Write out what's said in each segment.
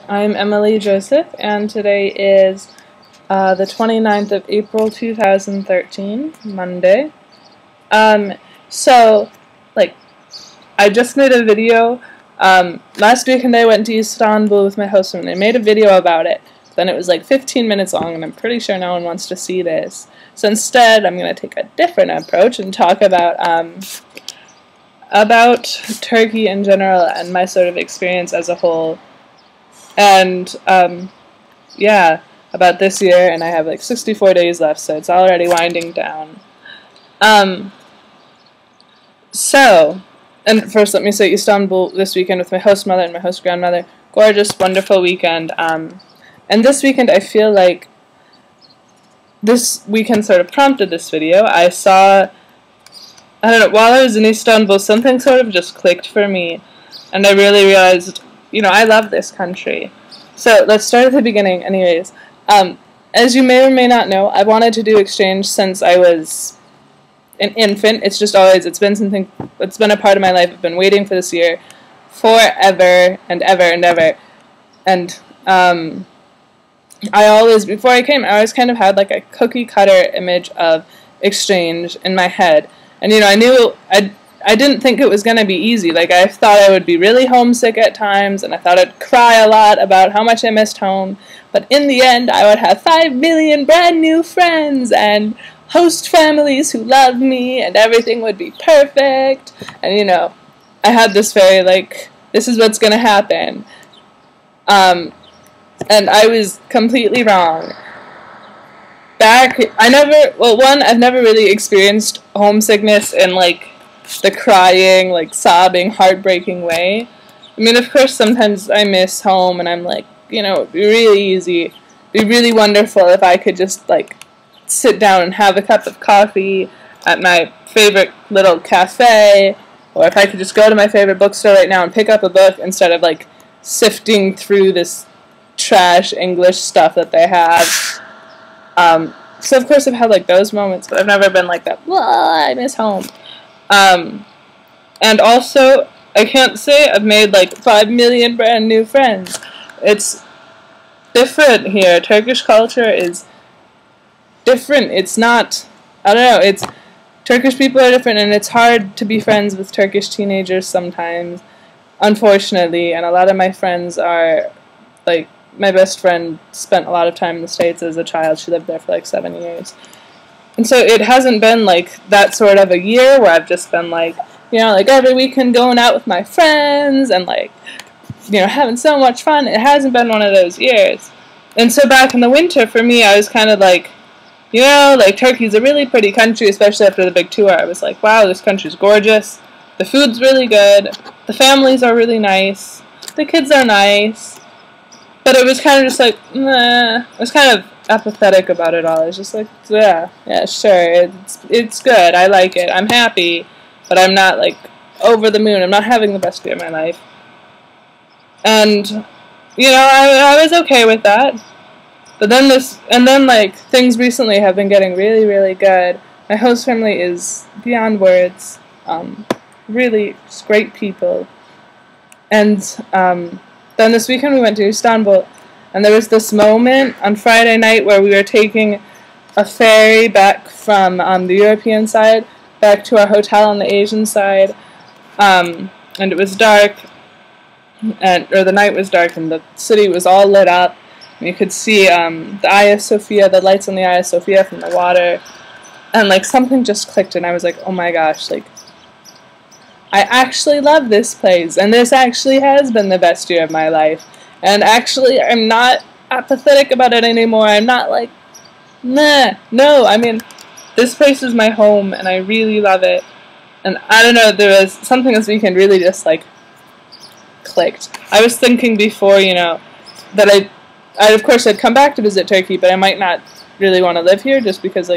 I'm Emily Joseph, and today is the 29th of April 2013, Monday. So, like, I just made a video. Last weekend I went to Istanbul with my host, and I made a video about it. Then it was like 15 minutes long, and I'm pretty sure no one wants to see this. So instead, I'm going to take a different approach and talk about Turkey in general and my sort of experience as a whole. And, yeah, about this year, and I have like 64 days left, so it's already winding down. And first let me say Istanbul this weekend with my host mother and my host grandmother. Gorgeous, wonderful weekend. And this weekend I feel like this weekend sort of prompted this video. I don't know, while I was in Istanbul, something sort of just clicked for me, and I really realized, I love this country. So let's start at the beginning anyways. As you may or may not know, I wanted to do exchange since I was an infant. It's been a part of my life. I've been waiting for this year forever and ever and ever. And before I came, I always kind of had like a cookie cutter image of exchange in my head. And I didn't think it was going to be easy. Like, I thought I would be really homesick at times, and I thought I'd cry a lot about how much I missed home. But in the end, I would have 5 million brand new friends and host families who loved me, and everything would be perfect. And, I had this very, this is what's going to happen. And I was completely wrong. I've never really experienced homesickness in, the crying, sobbing, heartbreaking way. I mean, of course, sometimes I miss home, and I'm it'd be really easy, it'd be really wonderful if I could just, sit down and have a cup of coffee at my favorite little cafe, or if I could just go to my favorite bookstore right now and pick up a book instead of, sifting through this trash English stuff that they have. So, of course, I've had, those moments, but I've never been like that, I miss home. And also, I can't say I've made 5 million brand new friends. It's different here. Turkish culture is different. It's not, I don't know, Turkish people are different, and it's hard to be friends with Turkish teenagers sometimes, unfortunately, and a lot of my friends are, my best friend spent a lot of time in the States as a child. She lived there for 7 years. And so it hasn't been that sort of a year where I've just been every weekend going out with my friends and having so much fun. It hasn't been one of those years. And so back in the winter for me, I was kind of Turkey's a really pretty country, especially after the big tour. I was wow, this country's gorgeous. The food's really good. The families are really nice. The kids are nice. But it was kind of just nah. I was kind of apathetic about it all. I was just yeah, sure, it's good. I like it. I'm happy, but I'm not over the moon. I'm not having the best year of my life. And I was okay with that. But then things recently have been getting really, really good. My host family is beyond words. Really just great people. And then this weekend we went to Istanbul, and there was this moment on Friday night where we were taking a ferry back from the European side back to our hotel on the Asian side, and it was dark, or the night was dark, and the city was all lit up, and you could see the Hagia Sophia, the lights on the Hagia Sophia from the water, and something just clicked, and I was oh my gosh, I actually love this place, and this actually has been the best year of my life. And actually, I'm not apathetic about it anymore. I'm not nah. No, I mean, this place is my home, and I really love it. And I don't know, there was something this weekend really just, clicked. I was thinking before, that of course, I'd come back to visit Turkey, but I might not really want to live here just because,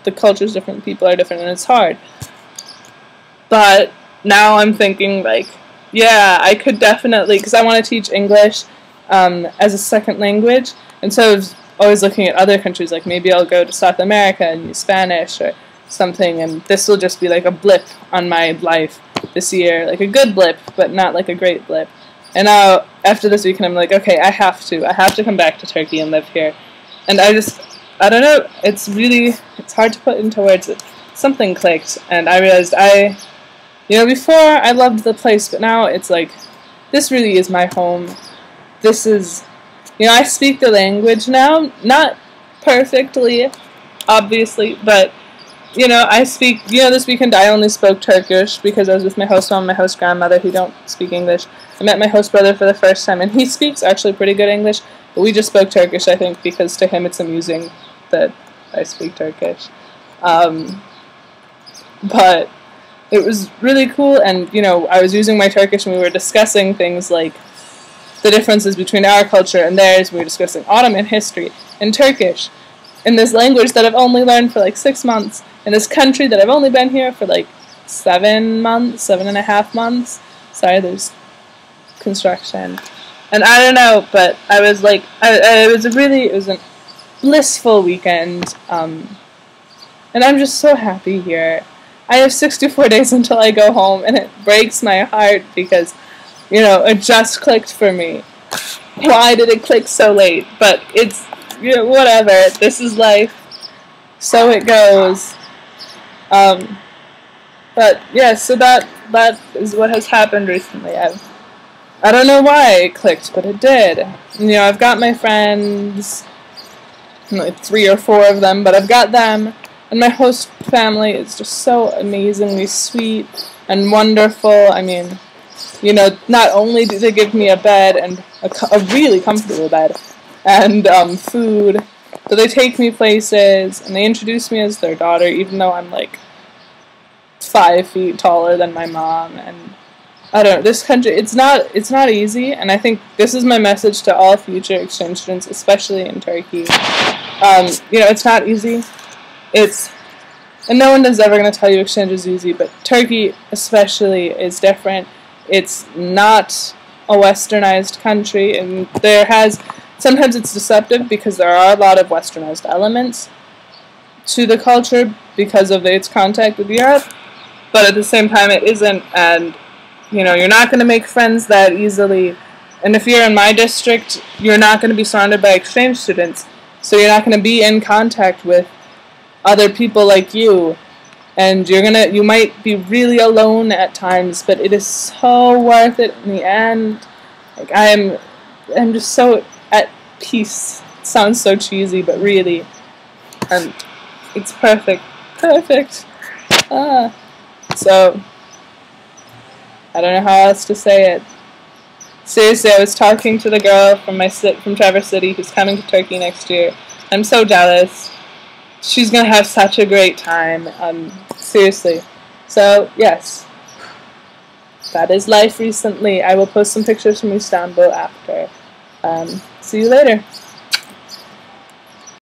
the culture's different, people are different, and it's hard. But now I'm thinking, yeah, I could definitely, because I want to teach English as a second language, and so I was always looking at other countries, maybe I'll go to South America and use Spanish or something, and this will just be a blip on my life this year, a good blip, but not a great blip. And now after this weekend, I'm like, okay, I have to come back to Turkey and live here. And I don't know, it's hard to put into words. Something clicked, and I realized before I loved the place, but now it's like, this really is my home. This is, I speak the language now, not perfectly, obviously, but, I speak, this weekend I only spoke Turkish because I was with my host mom and my host grandmother who don't speak English. I met my host brother for the first time, and he speaks actually pretty good English, but we just spoke Turkish, I think, because to him it's amusing that I speak Turkish. But it was really cool, and, I was using my Turkish, and we were discussing things like the differences between our culture and theirs. We were discussing Ottoman history in Turkish, in this language that I've only learned for like 6 months, in this country that I've only been here for like 7.5 months. Sorry, there's construction. And I don't know, but I was like, it was a blissful weekend, and I'm just so happy here. I have 64 days until I go home, and it breaks my heart because, it just clicked for me. Why did it click so late? But it's, whatever. This is life. So it goes. But yeah, so that is what has happened recently. I don't know why it clicked, but it did. I've got my friends, like 3 or 4 of them, but I've got them. And my host family is just so amazingly sweet and wonderful. I mean, not only do they give me a bed, and a really comfortable bed, and food, but they take me places, and they introduce me as their daughter, even though I'm like 5 feet taller than my mom. And I don't know, this country, it's not easy, and I think this is my message to all future exchange students, especially in Turkey. It's not easy. And no one is ever going to tell you exchange is easy, but Turkey especially is different. It's not a westernized country, and sometimes it's deceptive because there are a lot of westernized elements to the culture because of its contact with Europe, but at the same time it isn't, and you're not going to make friends that easily, and if you're in my district, you're not going to be surrounded by exchange students, so you're not going to be in contact with other people like you, and you might be really alone at times, but it is so worth it in the end. Like, I'm just so at peace. It sounds so cheesy, but really, and it's perfect. So I don't know how else to say it. Seriously, I was talking to the girl from Traverse City who's coming to Turkey next year. I'm so jealous. She's going to have such a great time. Seriously. So, yes. That is life recently. I will post some pictures from Istanbul after. See you later.